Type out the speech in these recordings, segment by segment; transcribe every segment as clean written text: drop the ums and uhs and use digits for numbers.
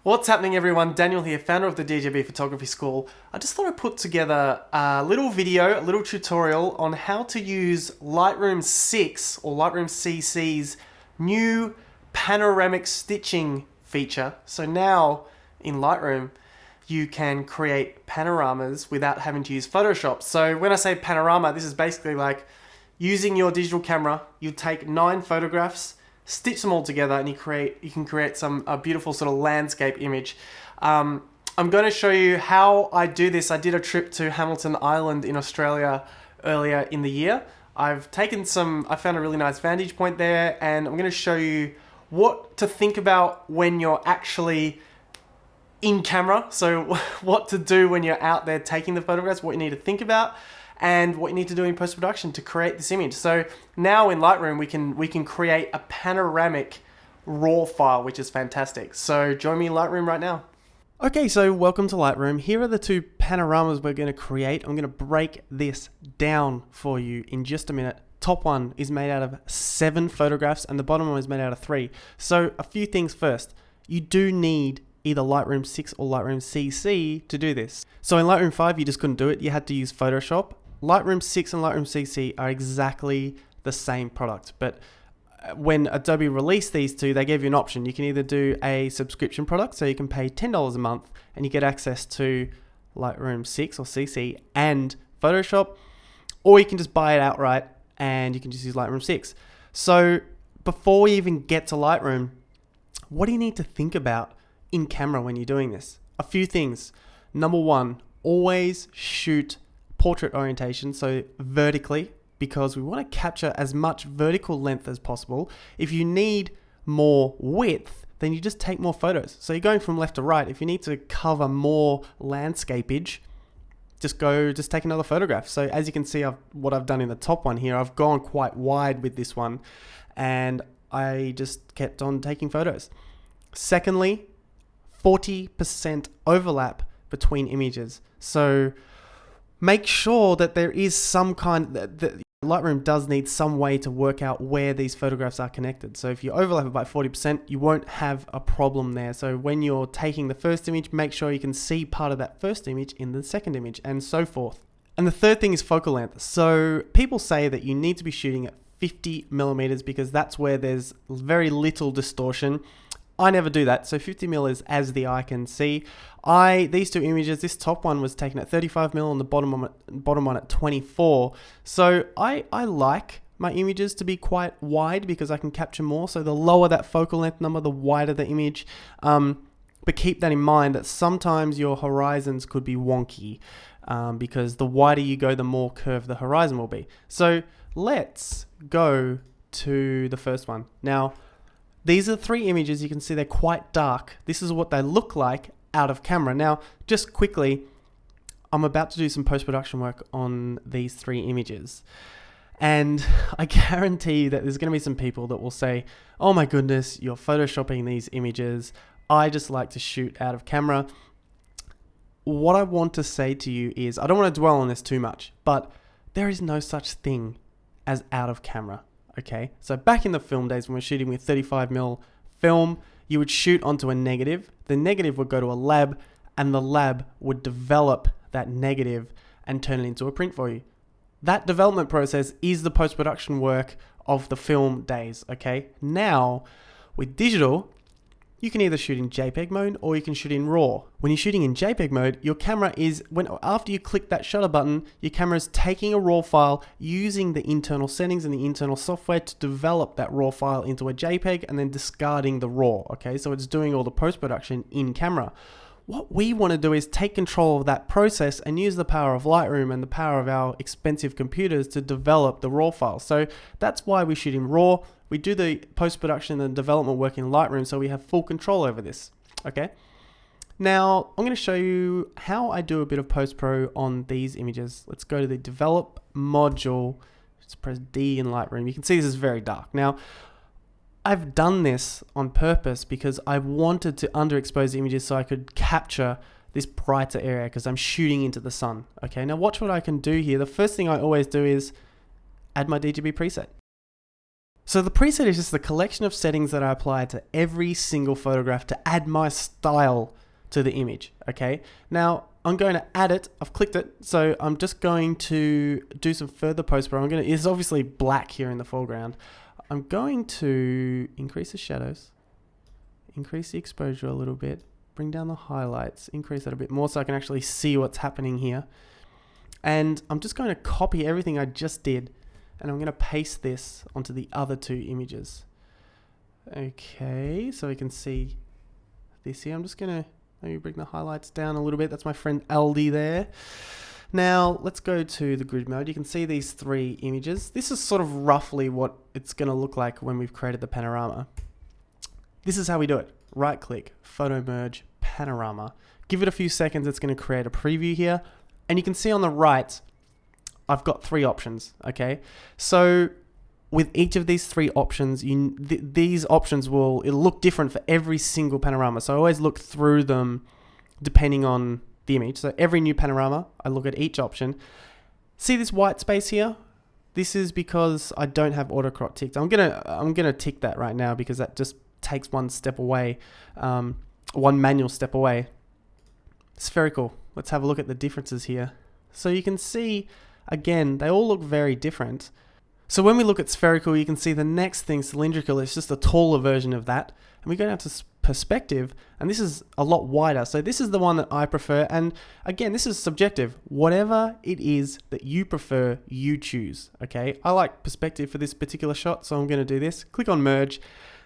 What's happening, everyone? Daniel here, founder of the DJB Photography School. I just thought I'd put together a little video, a little tutorial on how to use Lightroom 6 or Lightroom CC's new panoramic stitching feature. So now in Lightroom, you can create panoramas without having to use Photoshop. So when I say panorama, this is basically like using your digital camera. You take 9 photographs, stitch them all together, and you can create a beautiful sort of landscape image. I'm going to show you how I do this. I did a trip to Hamilton Island in Australia earlier in the year. I found a really nice vantage point there, and I'm going to show you what to think about when you're actually in camera. So what to do when you're out there taking the photographs, what you need to think about, and what you need to do in post-production to create this image. So now in Lightroom, we can create a panoramic raw file, which is fantastic. So join me in Lightroom right now. Okay, so welcome to Lightroom. Here are the 2 panoramas we're going to create. I'm going to break this down for you in just a minute. Top one is made out of 7 photographs, and the bottom one is made out of 3. So a few things first. You do need either Lightroom 6 or Lightroom CC to do this. So in Lightroom 5, you just couldn't do it. You had to use Photoshop. Lightroom 6 and Lightroom CC are exactly the same product, but when Adobe released these 2, they gave you an option. You can either do a subscription product, so you can pay $10 a month and you get access to Lightroom 6 or CC and Photoshop, or you can just buy it outright and you can just use Lightroom 6. So before we even get to Lightroom, what do you need to think about in camera when you're doing this? A few things. Number 1, always shoot portrait orientation, so vertically, because we want to capture as much vertical length as possible. If you need more width, then you just take more photos. So you're going from left to right. If you need to cover more landscapage, just take another photograph. So as you can see, what I've done in the top one here, I've gone quite wide with this one, and I just kept on taking photos. Secondly, 40% overlap between images. So make sure that there is some that Lightroom does need some way to work out where these photographs are connected. So if you overlap it by 40%, you won't have a problem there. So when you're taking the first image, make sure you can see part of that first image in the second image, and so forth. And the third thing is focal length. So people say that you need to be shooting at 50 millimeters because that's where there's very little distortion. I never do that. So 50 mil is as the eye can see. These 2 images, this top one was taken at 35 mil and the bottom one at 24. So I like my images to be quite wide because I can capture more. So the lower that focal length number, the wider the image. But keep that in mind that sometimes your horizons could be wonky because the wider you go, the more curved the horizon will be. So let's go to the first one. Now, these are 3 images. You can see they're quite dark. This is what they look like out of camera. Now, just quickly, I'm about to do some post-production work on these 3 images. And I guarantee you that there's going to be some people that will say, oh my goodness, you're photoshopping these images. I just like to shoot out of camera. What I want to say to you is, I don't want to dwell on this too much, but there is no such thing as out of camera. Okay, so back in the film days when we're shooting with 35mm film, you would shoot onto a negative. The negative would go to a lab, and the lab would develop that negative and turn it into a print for you. That development process is the post-production work of the film days, okay? Now, with digital, you can either shoot in JPEG mode or you can shoot in RAW. When you're shooting in JPEG mode, your camera is, after you click that shutter button, your camera is taking a RAW file using the internal settings and the internal software to develop that RAW file into a JPEG and then discarding the RAW, okay? So it's doing all the post-production in camera. What we want to do is take control of that process and use the power of Lightroom and the power of our expensive computers to develop the RAW file. So that's why we shoot in RAW. We do the post-production and development work in Lightroom so we have full control over this, okay? Now, I'm going to show you how I do a bit of post-pro on these images. Let's go to the Develop module. Just press D in Lightroom. You can see this is very dark. Now, I've done this on purpose because I wanted to underexpose the images so I could capture this brighter area because I'm shooting into the sun. Okay, now watch what I can do here. The first thing I always do is add my DJB preset. So the preset is just the collection of settings that I apply to every single photograph to add my style to the image, okay? Now, I'm going to add it. I've clicked it, so I'm just going to do some further post-pro. It's obviously black here in the foreground. I'm going to increase the shadows, increase the exposure a little bit, bring down the highlights, increase that a bit more so I can actually see what's happening here. And I'm just going to copy everything I just did, and I'm going to paste this onto the other two images. Okay, so we can see this here. I'm just going to maybe bring the highlights down a little bit. That's my friend Aldi there. Now, let's go to the grid mode. You can see these three images. This is sort of roughly what it's going to look like when we've created the panorama. This is how we do it. Right click, photo merge, panorama. Give it a few seconds. It's going to create a preview here. And you can see on the right, I've got three options, okay? So with each of these three options, these options it'll look different for every single panorama. So I always look through them depending on the image. So every new panorama, I look at each option. See this white space here? This is because I don't have auto crop ticked. I'm gonna tick that right now because that just takes one step away, one manual step away. Spherical. Let's have a look at the differences here. So you can see, again, they all look very different. So when we look at spherical, you can see the next thing, cylindrical, is just a taller version of that. And we go down to perspective, and this is a lot wider. So this is the one that I prefer. And again, this is subjective. Whatever it is that you prefer, you choose, okay? I like perspective for this particular shot, so I'm gonna do this. Click on merge.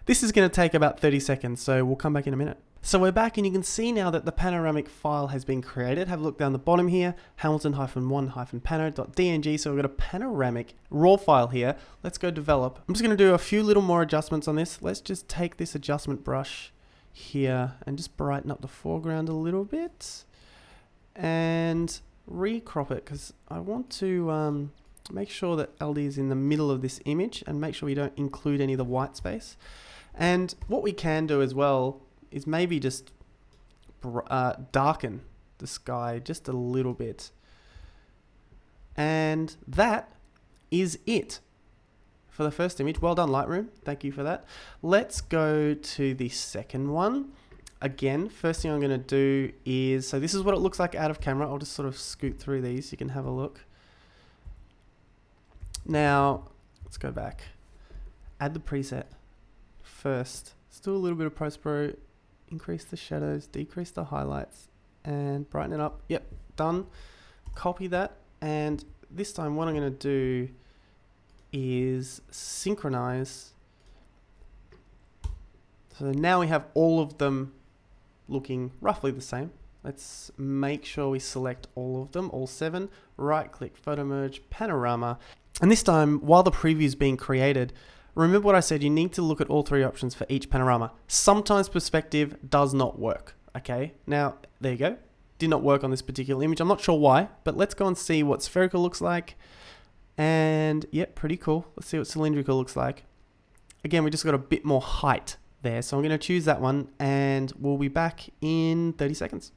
This is gonna take about 30 seconds, so we'll come back in a minute. So we're back, and you can see now that the panoramic file has been created. Have a look down the bottom here, hamilton-1-pano.dng. So we've got a panoramic raw file here. Let's go develop. I'm just going to do a few little more adjustments on this. Let's just take this adjustment brush here and just brighten up the foreground a little bit and recrop it because I want to make sure that LD is in the middle of this image and make sure we don't include any of the white space. And what we can do as well is maybe just darken the sky just a little bit. And that is it for the first image. Well done, Lightroom. Thank you for that. Let's go to the second one. Again, first thing I'm going to do is, so this is what it looks like out of camera. I'll just sort of scoot through these so you can have a look. Now, let's go back. Add the preset first. Let's do a little bit of post-pro. Increase the shadows, decrease the highlights, and brighten it up. Yep, done. Copy that, and this time what I'm going to do is synchronize. So now we have all of them looking roughly the same. Let's make sure we select all of them, all 7. Right click, photo merge, panorama. And this time, while the preview is being created, remember what I said, you need to look at all 3 options for each panorama. Sometimes perspective does not work, okay? Now, there you go. Did not work on this particular image. I'm not sure why, but let's go and see what spherical looks like. And, yep, pretty cool. Let's see what cylindrical looks like. Again, we just got a bit more height there, so I'm going to choose that one, and we'll be back in 30 seconds.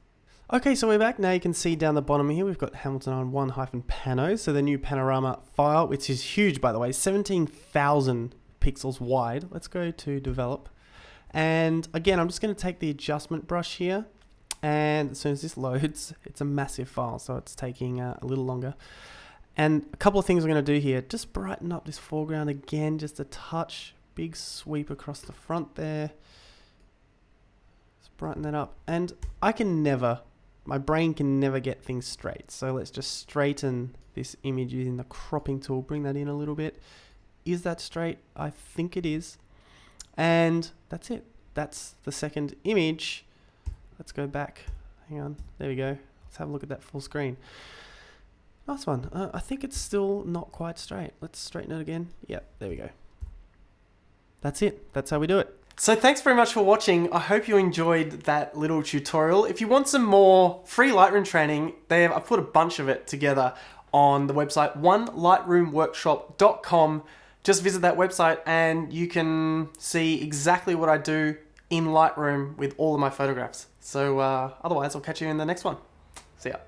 Okay, so we're back. Now you can see down the bottom here, we've got Hamilton on 1-pano, so the new panorama file, which is huge, by the way, 17,000 pixels wide. Let's go to develop, and again I'm just going to take the adjustment brush here, and as soon as this loads, it's a massive file, so it's taking a little longer. And a couple of things we're going to do here, just brighten up this foreground again, just a touch, big sweep across the front there. Let's brighten that up, and my brain can never get things straight, so let's just straighten this image using the cropping tool. Bring that in a little bit. Is that straight? I think it is. And that's it. That's the second image. Let's go back. Hang on. There we go. Let's have a look at that full screen. Nice one. I think it's still not quite straight. Let's straighten it again. Yep, there we go. That's it. That's how we do it. So thanks very much for watching. I hope you enjoyed that little tutorial. If you want some more free Lightroom training, I've put a bunch of it together on the website, onelightroomworkshop.com. Just visit that website and you can see exactly what I do in Lightroom with all of my photographs. So otherwise, I'll catch you in the next one. See ya.